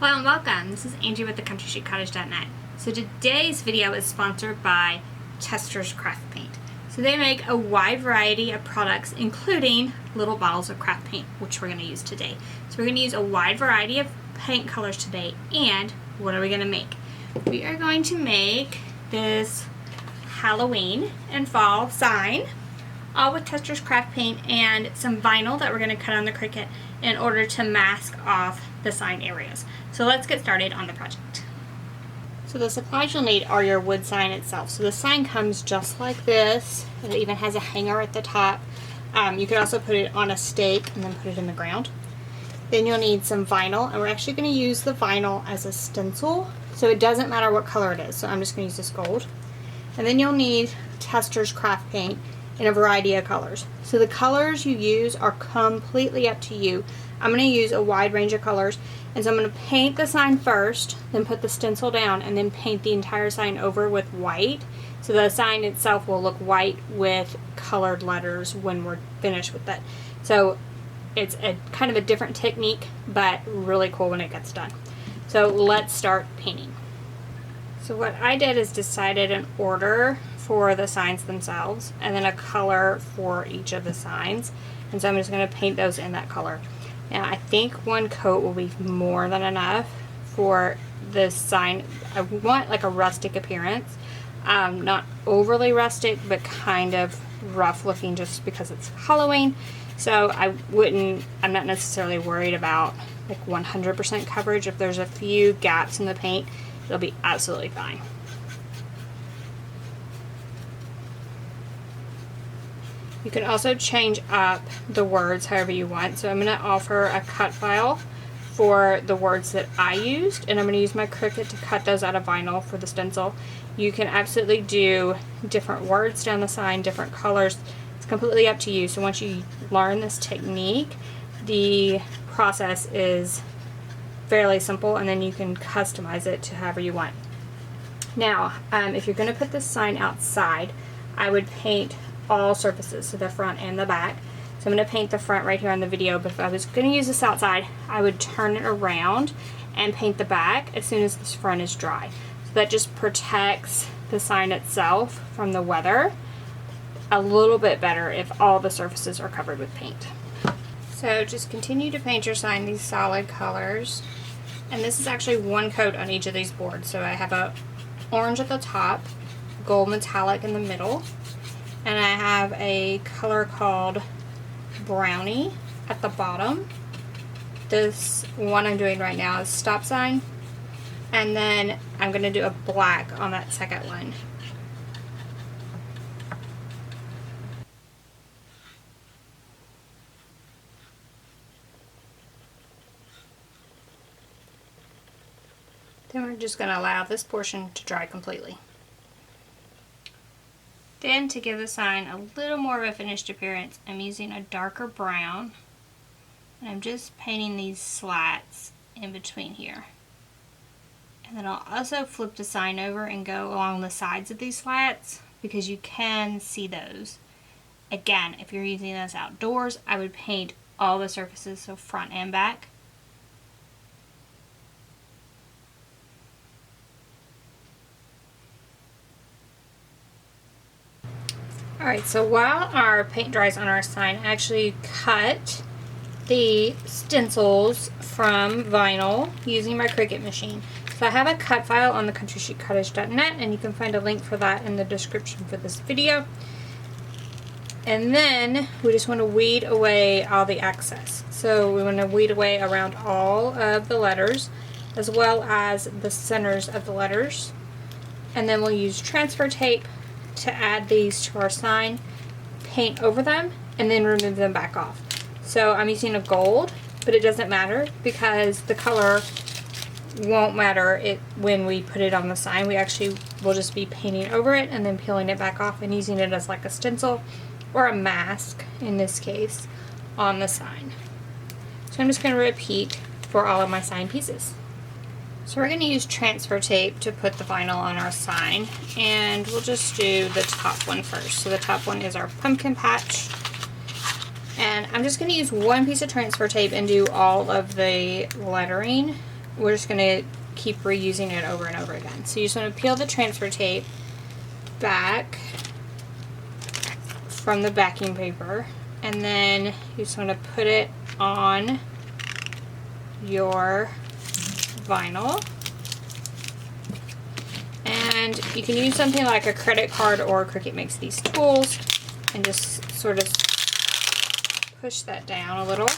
Hello and welcome. This is Angie with thecountryshootcottage.net. So today's video is sponsored by Chester's Craft Paint. So they make a wide variety of products, including little bottles of craft paint, which we're going to use today. So we're going to use a wide variety of paint colors today. And what are we going to make? We are going to make this Halloween and fall sign, all with Chester's Craft Paint and some vinyl that we're going to cut on the Cricut in order to mask off the sign areas. So let's get started on the project. So the supplies you'll need are your wood sign itself. So the sign comes just like this. It even has a hanger at the top. You could also put it on a stake and then put it in the ground. Then you'll need some vinyl, and we're actually going to use the vinyl as a stencil. So it doesn't matter what color it is. So I'm just going to use this gold. And then you'll need Chester's Craft Paint in a variety of colors. So the colors you use are completely up to you. I'm going to use a wide range of colors, and so I'm going to paint the sign first, then put the stencil down, and then paint the entire sign over with white. So the sign itself will look white with colored letters when we're finished with it. So it's a kind of a different technique, but really cool when it gets done. So let's start painting. So what I did is decided an order for the signs themselves and then a color for each of the signs, and so I'm just going to paint those in that color. Now I think one coat will be more than enough for this sign. I want like a rustic appearance, not overly rustic but kind of rough looking just because it's Halloween. So I'm not necessarily worried about like 100% coverage. If there's a few gaps in the paint, it'll be absolutely fine. You can also change up the words however you want. So I'm going to offer a cut file for the words that I used, and I'm going to use my Cricut to cut those out of vinyl for the stencil. You can absolutely do different words down the sign, different colors. It's completely up to you. So once you learn this technique, the process is fairly simple, and then you can customize it to however you want. Now, if you're going to put this sign outside, I would paint all surfaces, so the front and the back. So I'm going to paint the front right here on the video, but if I was going to use this outside, I would turn it around and paint the back as soon as this front is dry. So that just protects the sign itself from the weather a little bit better if all the surfaces are covered with paint. So just continue to paint your sign these solid colors. And this is actually one coat on each of these boards. So I have a orange at the top, gold metallic in the middle, and I have a color called brownie at the bottom. This one I'm doing right now is stop sign, and then I'm going to do a black on that second one. Then we're just going to allow this portion to dry completely. Then to give the sign a little more of a finished appearance, I'm using a darker brown, and I'm just painting these slats in between here. And then I'll also flip the sign over and go along the sides of these slats because you can see those. Again, if you're using this outdoors, I would paint all the surfaces, so front and back. Alright, so while our paint dries on our sign, I actually cut the stencils from vinyl using my Cricut machine. So I have a cut file on thecountryshootcottage.net, and you can find a link for that in the description for this video. And then we just want to weed away all the excess. So we want to weed away around all of the letters as well as the centers of the letters. And then we'll use transfer tape to add these to our sign, paint over them, and then remove them back off. So I'm using a gold, but it doesn't matter because the color won't matter when we put it on the sign. We actually will just be painting over it and then peeling it back off and using it as like a stencil or a mask in this case on the sign. So I'm just going to repeat for all of my sign pieces. So we're going to use transfer tape to put the vinyl on our sign, and we'll just do the top one first. So the top one is our pumpkin patch, and I'm just going to use one piece of transfer tape and do all of the lettering we're just going to keep reusing it over and over again. So you just want to peel the transfer tape back from the backing paper, and then you just want to put it on your vinyl. And you can use something like a credit card, or Cricut makes these tools, and just sort of push that down a little.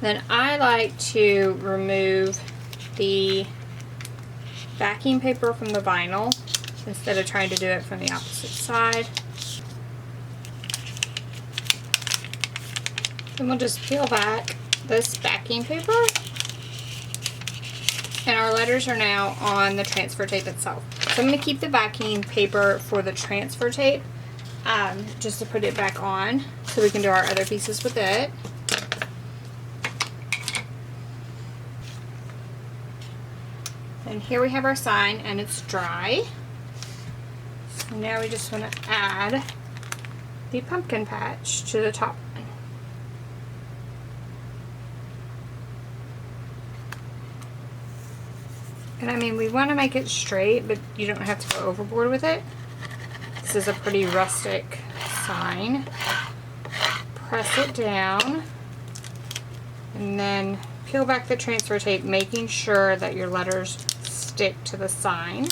Then I like to remove the backing paper from the vinyl instead of trying to do it from the opposite side. Then we'll just peel back this backing paper, and our letters are now on the transfer tape itself. So I'm going to keep the backing paper for the transfer tape, just to put it back on so we can do our other pieces with it. And here we have our sign, and it's dry. So now we just want to add the pumpkin patch to the top one. And I mean, we want to make it straight, but you don't have to go overboard with it. This is a pretty rustic sign. Press it down, and then peel back the transfer tape, making sure that your letters stick to the sign.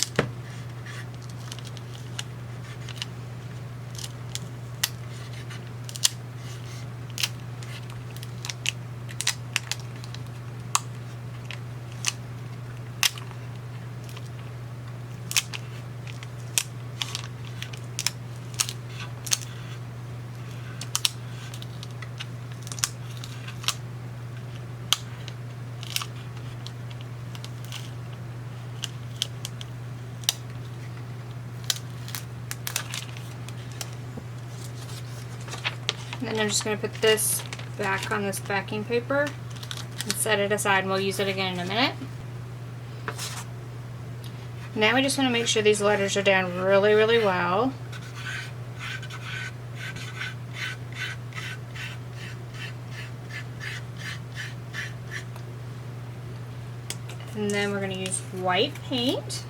And then I'm just going to put this back on this backing paper and set it aside, and we'll use it again in a minute. Now we just want to make sure these letters are down really, really well. And then we're going to use white paint.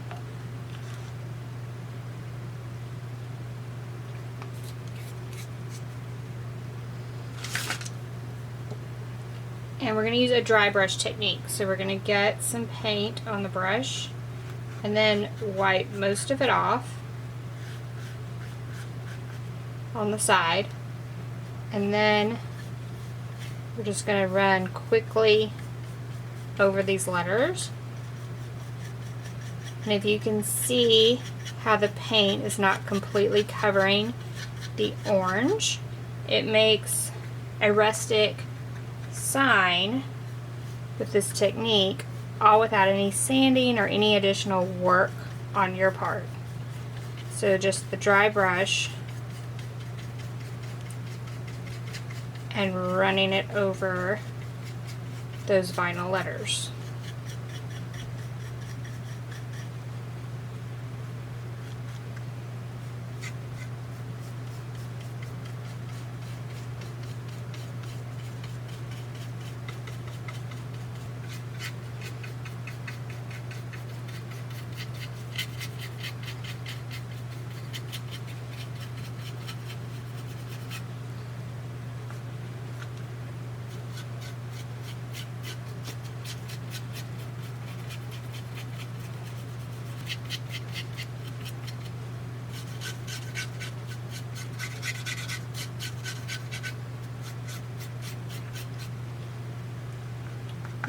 And we're going to use a dry brush technique. So we're going to get some paint on the brush and then wipe most of it off on the side. And then we're just going to run quickly over these letters. And if you can see how the paint is not completely covering the orange, it makes a rustic sign with this technique, all without any sanding or any additional work on your part. So just the dry brush and running it over those vinyl letters.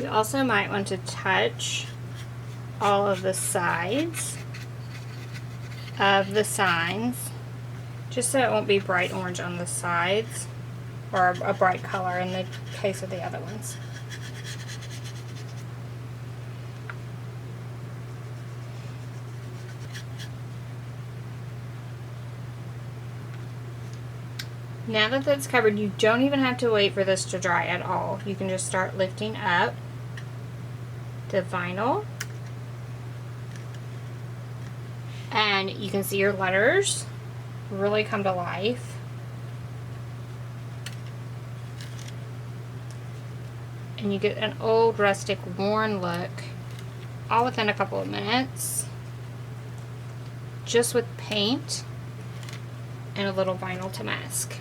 You also might want to touch all of the sides of the signs, just so it won't be bright orange on the sides, or a bright color in the case of the other ones. Now that that's covered, you don't even have to wait for this to dry at all. You can just start lifting up the vinyl, and you can see your letters really come to life. and you get an old, rustic, worn look, all within a couple of minutes, just with paint and a little vinyl to mask.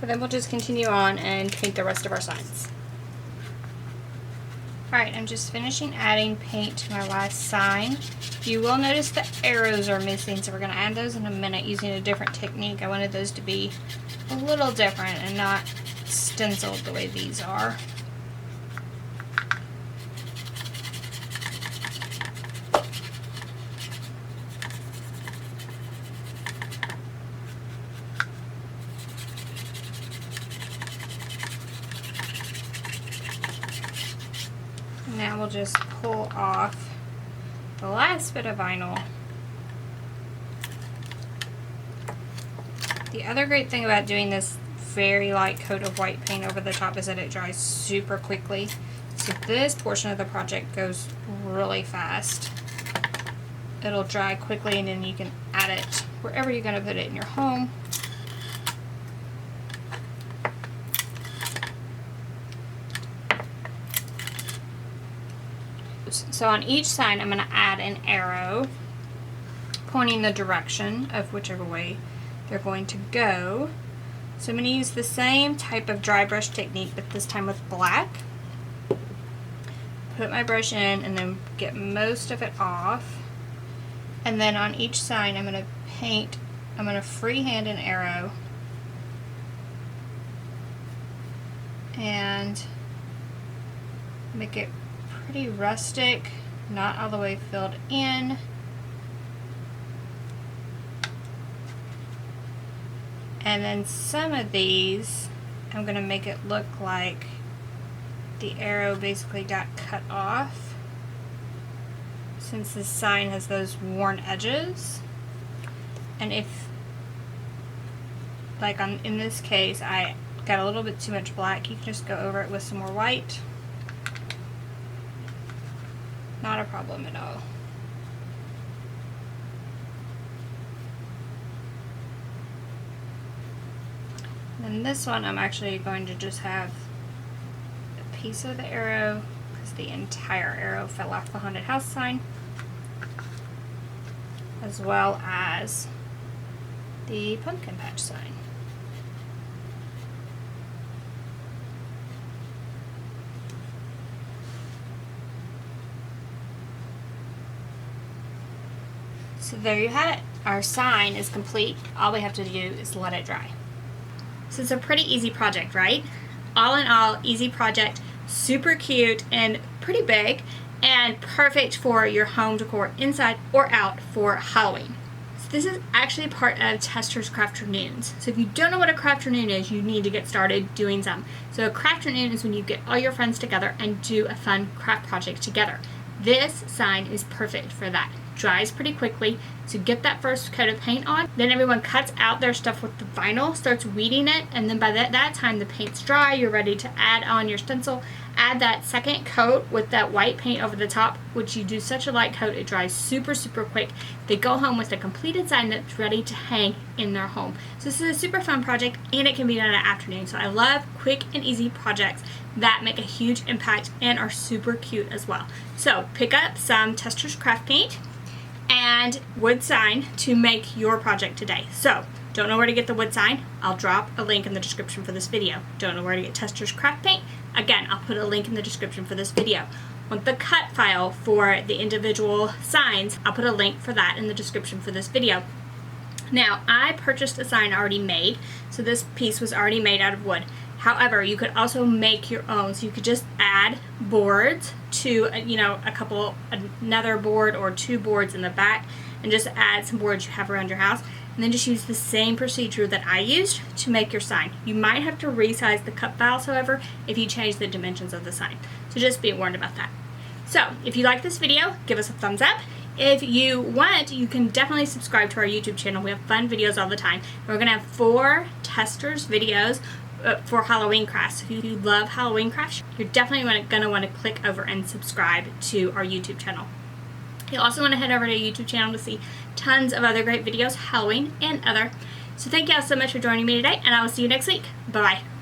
But then we'll just continue on and paint the rest of our signs. Alright, I'm just finishing adding paint to my last sign. You will notice the arrows are missing, so we're going to add those in a minute using a different technique. I wanted those to be a little different and not stenciled the way these are. Now we'll just pull off the last bit of vinyl. The other great thing about doing this very light coat of white paint over the top is that it dries super quickly. So this portion of the project goes really fast. It'll dry quickly and then you can add it wherever you're going to put it in your home. So on each sign I'm going to add an arrow pointing the direction of whichever way they're going to go. So I'm going to use the same type of dry brush technique, but this time with black. Put my brush in and then get most of it off. And then on each sign I'm going to paint, I'm going to freehand an arrow and make it pretty rustic, not all the way filled in. And then some of these, I'm going to make it look like the arrow basically got cut off, since this sign has those worn edges. And if, like in this case, I got a little bit too much black, you can just go over it with some more white. Not a problem at all. And this one I'm actually going to just have a piece of the arrow, because the entire arrow fell off the haunted house sign, as well as the pumpkin patch sign. So there you have it. Our sign is complete. All we have to do is let it dry. So it's a pretty easy project, right? All in all, easy project, super cute and pretty big, and perfect for your home decor inside or out for Halloween. So this is actually part of Tester's Crafternoons. So if you don't know what a Crafternoon is, you need to get started doing some. So a Crafternoon is when you get all your friends together and do a fun craft project together. This sign is perfect for that. Dries pretty quickly, so get that first coat of paint on, then everyone cuts out their stuff with the vinyl, starts weeding it, and then by that time the paint's dry, you're ready to add on your stencil. Add that second coat with that white paint over the top, which you do such a light coat, it dries super quick. They go home with a completed sign that's ready to hang in their home. So this is a super fun project, and it can be done in an afternoon. So I love quick and easy projects that make a huge impact and are super cute as well. So pick up some Tester's Craft Paint and wood sign to make your project today. So don't know where to get the wood sign? I'll drop a link in the description for this video. Don't know where to get Tester's Craft Paint? Again, I'll put a link in the description for this video. Want the cut file for the individual signs? I'll put a link for that in the description for this video. Now, I purchased a sign already made, so this piece was already made out of wood. However, you could also make your own, so you could just add boards to, another board or two boards in the back, and just add some boards you have around your house, and then just use the same procedure that I used to make your sign. You might have to resize the cut files, however, if you change the dimensions of the sign. So just be warned about that. So, if you like this video, give us a thumbs up. If you want, you can definitely subscribe to our YouTube channel. We have fun videos all the time. We're going to have 4 testers videos for Halloween crafts. So if you love Halloween crafts, you're definitely going to want to click over and subscribe to our YouTube channel. You'll also want to head over to our YouTube channel to see tons of other great videos, Halloween and other. So thank you all so much for joining me today, and I will see you next week. Bye-bye.